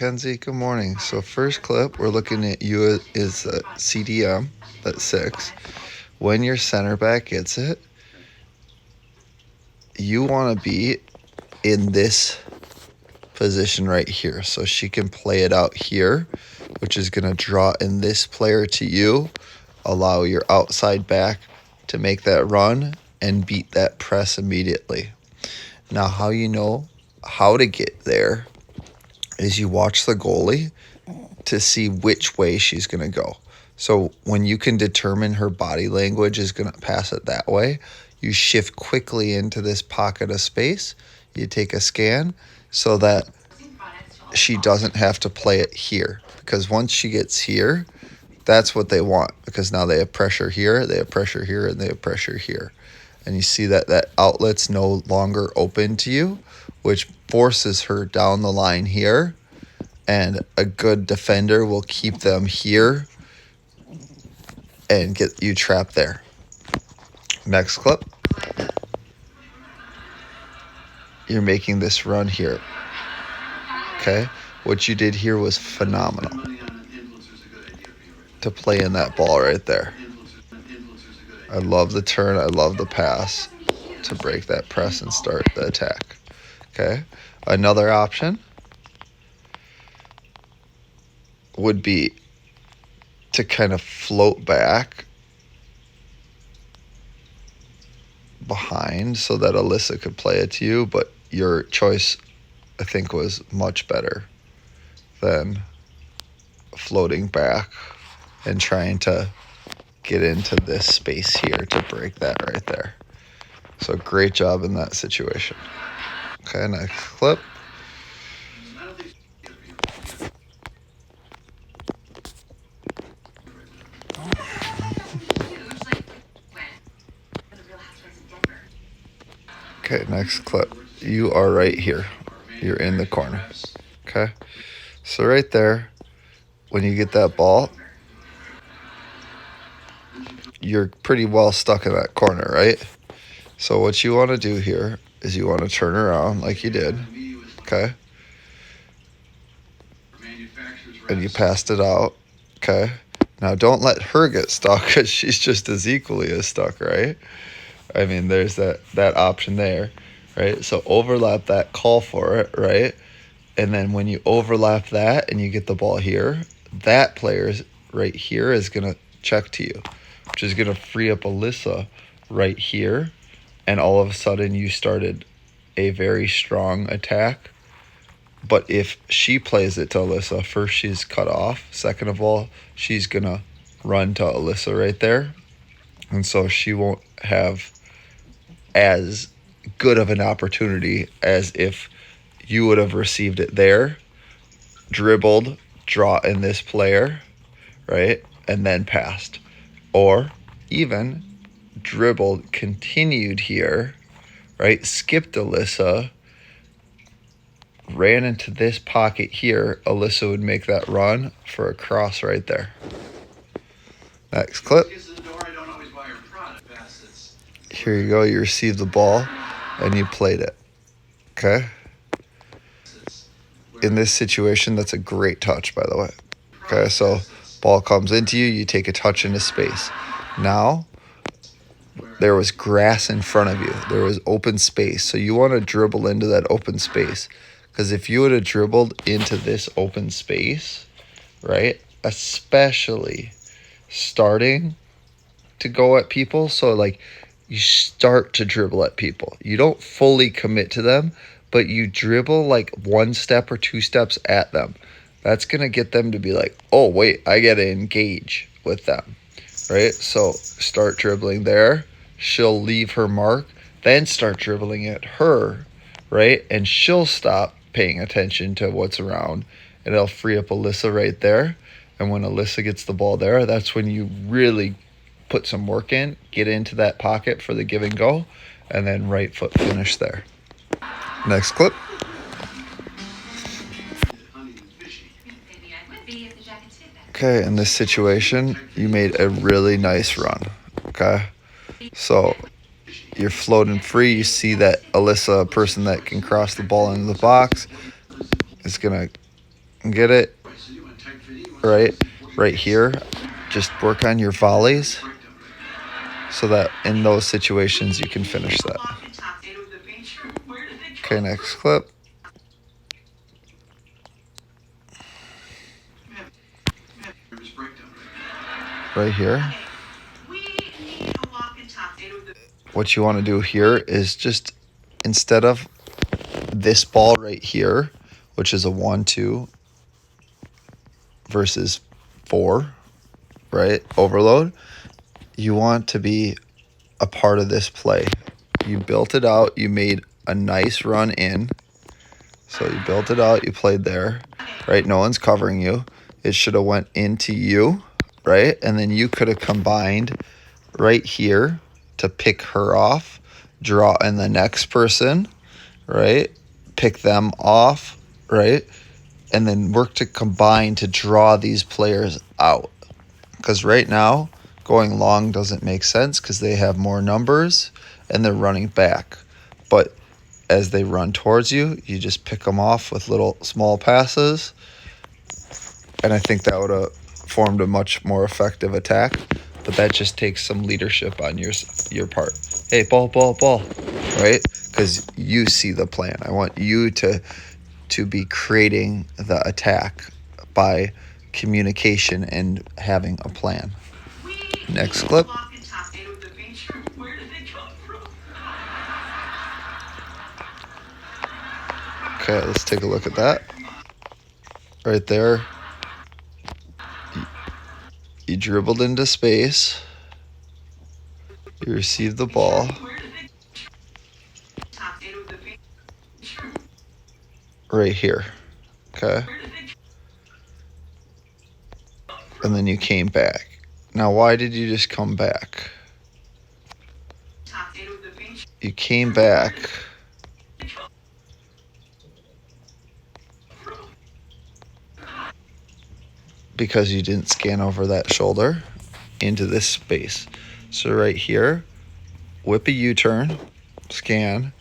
Kenzie, good morning. So first clip, we're looking at you is a CDM at 6. When your center back gets it, you want to be in this position right here. So she can play it out here, which is going to draw in this player to you, allow your outside back to make that run and beat that press immediately. Now, how you know how to get there is you watch the goalie to see which way she's going to go. So when you can determine her body language is going to pass it that way, you shift quickly into this pocket of space. You take a scan so that she doesn't have to play it here. Because once she gets here, that's what they want. Because now they have pressure here, they have pressure here, and they have pressure here. And you see that that outlet's no longer open to you, which forces her down the line here. And a good defender will keep them here and get you trapped there. Next clip. You're making this run here. Okay? What you did here was phenomenal. To play in that ball right there. I love the turn. I love the pass to break that press and start the attack. Okay? Another option would be to kind of float back behind so that Alyssa could play it to you, but your choice, I think, was much better than floating back and trying to get into this space here to break that right there. So great job in that situation. Okay, next clip. Okay, next clip. You are right here. You're in the corner. Okay? So right there, when you get that ball, you're pretty well stuck in that corner, right? So what you want to do here is you want to turn around like you did. Okay? And you passed it out. Okay? Now don't let her get stuck because she's just as equally as stuck, right? I mean, there's that option there, right? So overlap that, call for it, right? And then when you overlap that and you get the ball here, that player's right here is going to check to you, which is going to free up Alyssa right here. And all of a sudden you started a very strong attack. But if she plays it to Alyssa, first she's cut off. Second of all, she's going to run to Alyssa right there. And so she won't have as good of an opportunity as if you would have received it there, dribbled, draw in this player, right, and then passed. Or even dribbled, continued here, right, skipped Alyssa, ran into this pocket here. Alyssa would make that run for a cross right there. Next clip. Here you go. You received the ball and you played it. Okay? In this situation, that's a great touch, by the way. Okay, so ball comes into you, you take a touch into space. Now, there was grass in front of you. There was open space. So you want to dribble into that open space. Because if you would have dribbled into this open space, right, especially starting to go at people, so like you start to dribble at people. You don't fully commit to them, but you dribble like one step or two steps at them. That's going to get them to be like, oh, wait, I got to engage with them, right? So start dribbling there. She'll leave her mark, then start dribbling at her, right? And she'll stop paying attention to what's around, and it'll free up Alyssa right there. And when Alyssa gets the ball there, that's when you really put some work in, get into that pocket for the give and go, and then right foot finish there. Next clip. Okay, in this situation, you made a really nice run. Okay, so you're floating free. You see that Alyssa, a person that can cross the ball into the box, is going to Get it right here. Just work on your volleys so that in those situations you can finish that. Okay, next clip. Right here. What you want to do here is just, instead of this ball right here, which is a 1-2 versus 4, right? Overload. You want to be a part of this play. You built it out. You made a nice run in. So you built it out. You played there, right? No one's covering you. It should have went into you, right? And then you could have combined right here to pick her off, draw in the next person, right? Pick them off, right? And then work to combine to draw these players out. Because right now, going long doesn't make sense because they have more numbers and they're running back. But as they run towards you, you just pick them off with little small passes. And I think that would have formed a much more effective attack. But that just takes some leadership on your part. Hey, ball, right? Because you see the plan. I want you to be creating the attack by communication and having a plan. Next clip. Okay, let's take a look at that. Right there. You dribbled into space. You received the ball. Right here. Okay. And then you came back. Now, why did you just come back? You came back because you didn't scan over that shoulder into this space. So right here, whip a U-turn, scan,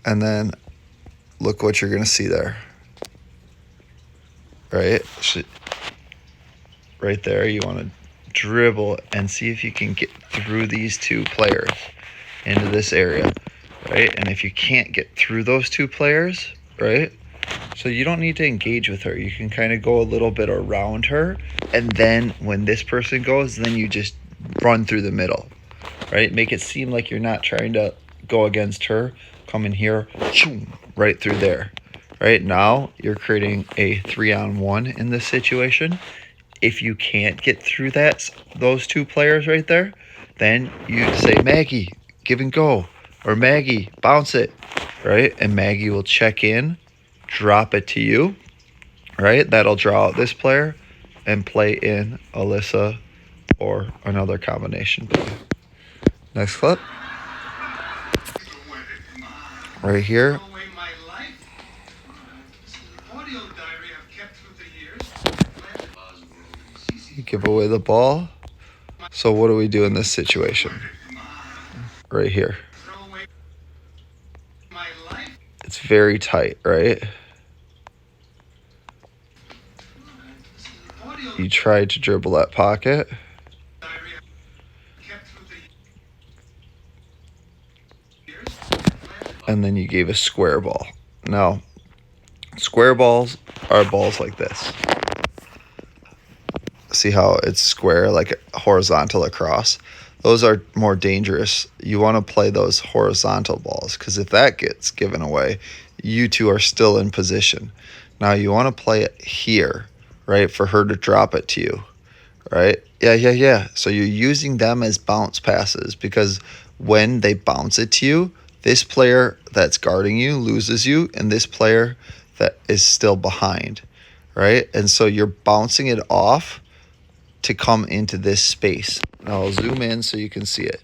and then look what you're going to see there. Right? Right there, you want to dribble and see if you can get through these two players into this area, right? And if you can't get through those two players, right? So you don't need to engage with her. You can kind of go a little bit around her, and then when this person goes, then you just run through the middle, right? Make it seem like you're not trying to go against her. Come in here, right through there. Right now, you're creating a 3-on-1 in this situation. If you can't get through those two players right there, then you say, Maggie, give and go, or Maggie, bounce it, right? And Maggie will check in, drop it to you, right? That'll draw out this player and play in Alyssa or another combination play. Next clip. Right here. You give away the ball. So what do we do in this situation? Right here. It's very tight, right? You tried to dribble that pocket. And then you gave a square ball. Now, square balls are balls like this. See how it's square, like horizontal across? Those are more dangerous. You want to play those horizontal balls because if that gets given away, you two are still in position. Now you want to play it here, right, for her to drop it to you, right? Yeah. So you're using them as bounce passes because when they bounce it to you, this player that's guarding you loses you, and this player that is still behind, right? And so you're bouncing it off to come into this space. Now I'll zoom in so you can see it,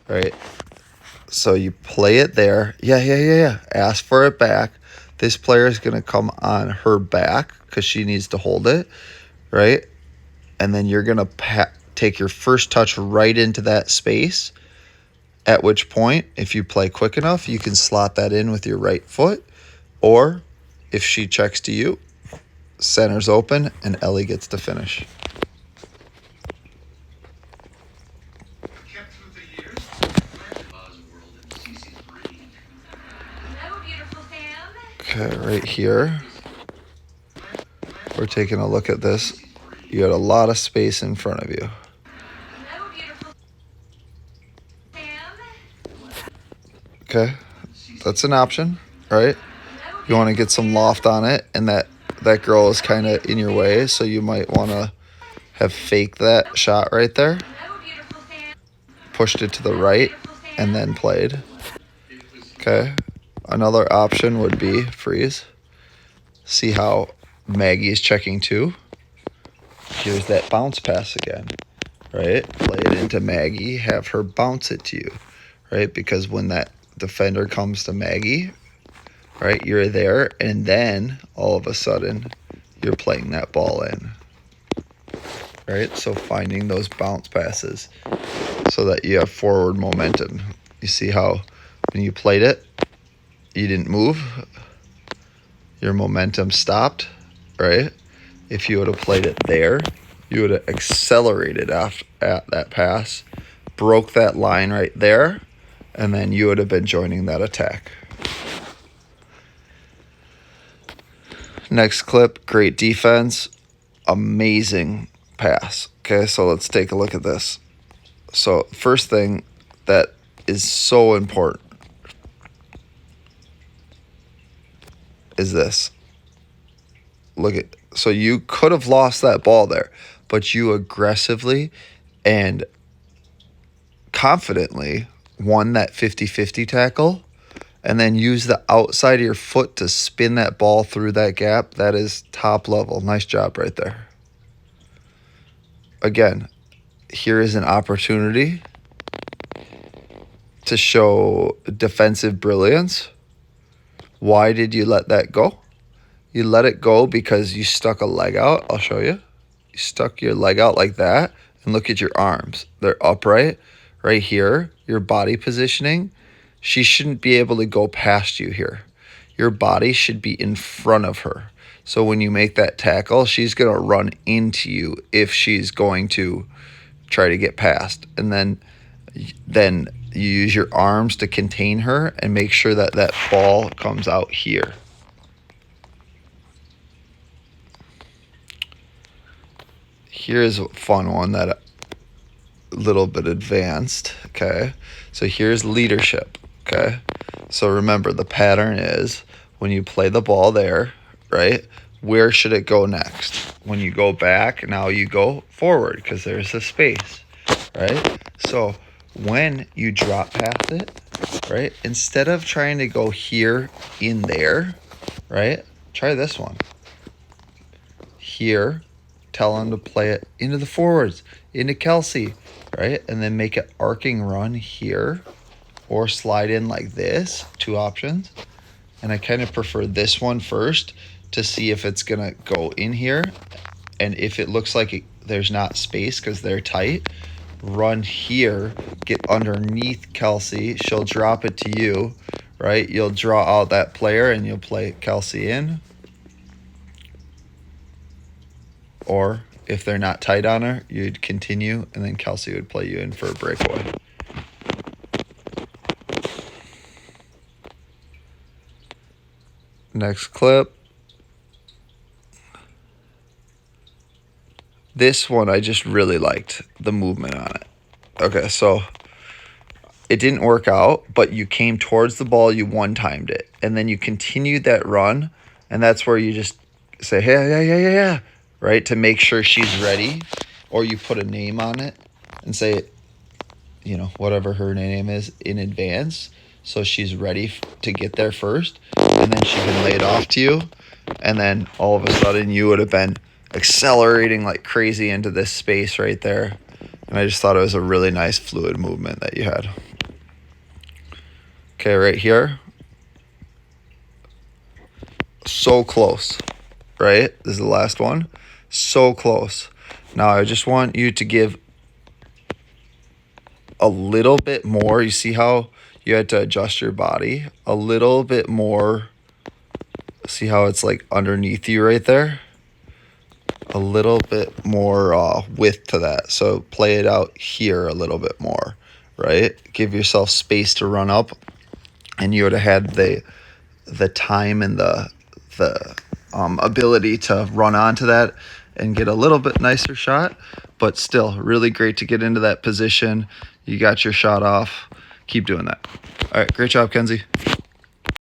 right? So you play it there. Yeah. Ask for it back. This player is going to come on her back because she needs to hold it, right? And then you're going to take your first touch right into that space, at which point, if you play quick enough, you can slot that in with your right foot, or if she checks to you, Center's open, and Ellie gets to finish. Okay, right here, we're taking a look at this. You got a lot of space in front of you. Okay, that's an option, right? You want to get some loft on it, and that girl is kind of in your way, so you might want to have faked that shot right there, pushed it to the right, and then played. Okay, another option would be freeze. See how Maggie is checking too. Here's that bounce pass again, right? Play it into Maggie, have her bounce it to you, right? Because when that defender comes to Maggie, right, you're there, and then all of a sudden you're playing that ball in, right? So finding those bounce passes so that you have forward momentum. You see how when you played it, you didn't move, your momentum stopped, right? If you would have played it there, you would have accelerated at that pass, broke that line right there, and then you would have been joining that attack. Next clip, great defense, amazing pass. Okay, so let's take a look at this. So first thing that is so important is this. Look at, so you could have lost that ball there, but you aggressively and confidently won that 50-50 tackle, and then use the outside of your foot to spin that ball through that gap. That is top level. Nice job right there. Again, here is an opportunity to show defensive brilliance. Why did you let that go? You let it go because you stuck a leg out. I'll show you. You stuck your leg out like that, and look at your arms. They're upright right here. Your body positioning. She shouldn't be able to go past you here. Your body should be in front of her. So when you make that tackle, she's going to run into you if she's going to try to get past. And then you use your arms to contain her and make sure that that ball comes out here. Here's a fun one that a little bit advanced, okay? So here's leadership, okay? So remember, the pattern is when you play the ball there, right? Where should it go next? When you go back, now you go forward because there's a space, right? So when you drop past it, right? Instead of trying to go here in there, right? Try this one. Here, tell them to play it into the forwards, into Kelsey, right? And then make an arcing run here or slide in like this, 2 options. And I kind of prefer this one first to see if it's going to go in here. And if it looks like there's not space because they're tight, run here, get underneath Kelsey. She'll drop it to you, right? You'll draw out that player and you'll play Kelsey in. Or if they're not tight on her, you'd continue, and then Kelsey would play you in for a breakaway. Next clip. This one I just really liked, the movement on it. Okay, so it didn't work out, but you came towards the ball, you one-timed it, and then you continued that run, and that's where you just say, hey, yeah, right, to make sure she's ready, or you put a name on it and say, you know, whatever her name is in advance, so she's ready to get there first, and then she can lay it off to you, and then all of a sudden you would have been accelerating like crazy into this space right there. And I just thought it was a really nice fluid movement that you had. Okay, right here. So close, right? This is the last one. So close. Now I just want you to give a little bit more. You see how you had to adjust your body? A little bit more. See how it's like underneath you right there? a little bit more width to that. So play it out here a little bit more, right? Give yourself space to run up, and you would have had the time and the ability to run onto that and get a little bit nicer shot. But still, really great to get into that position. You got your shot off. Keep doing that. All right, great job, Kenzie.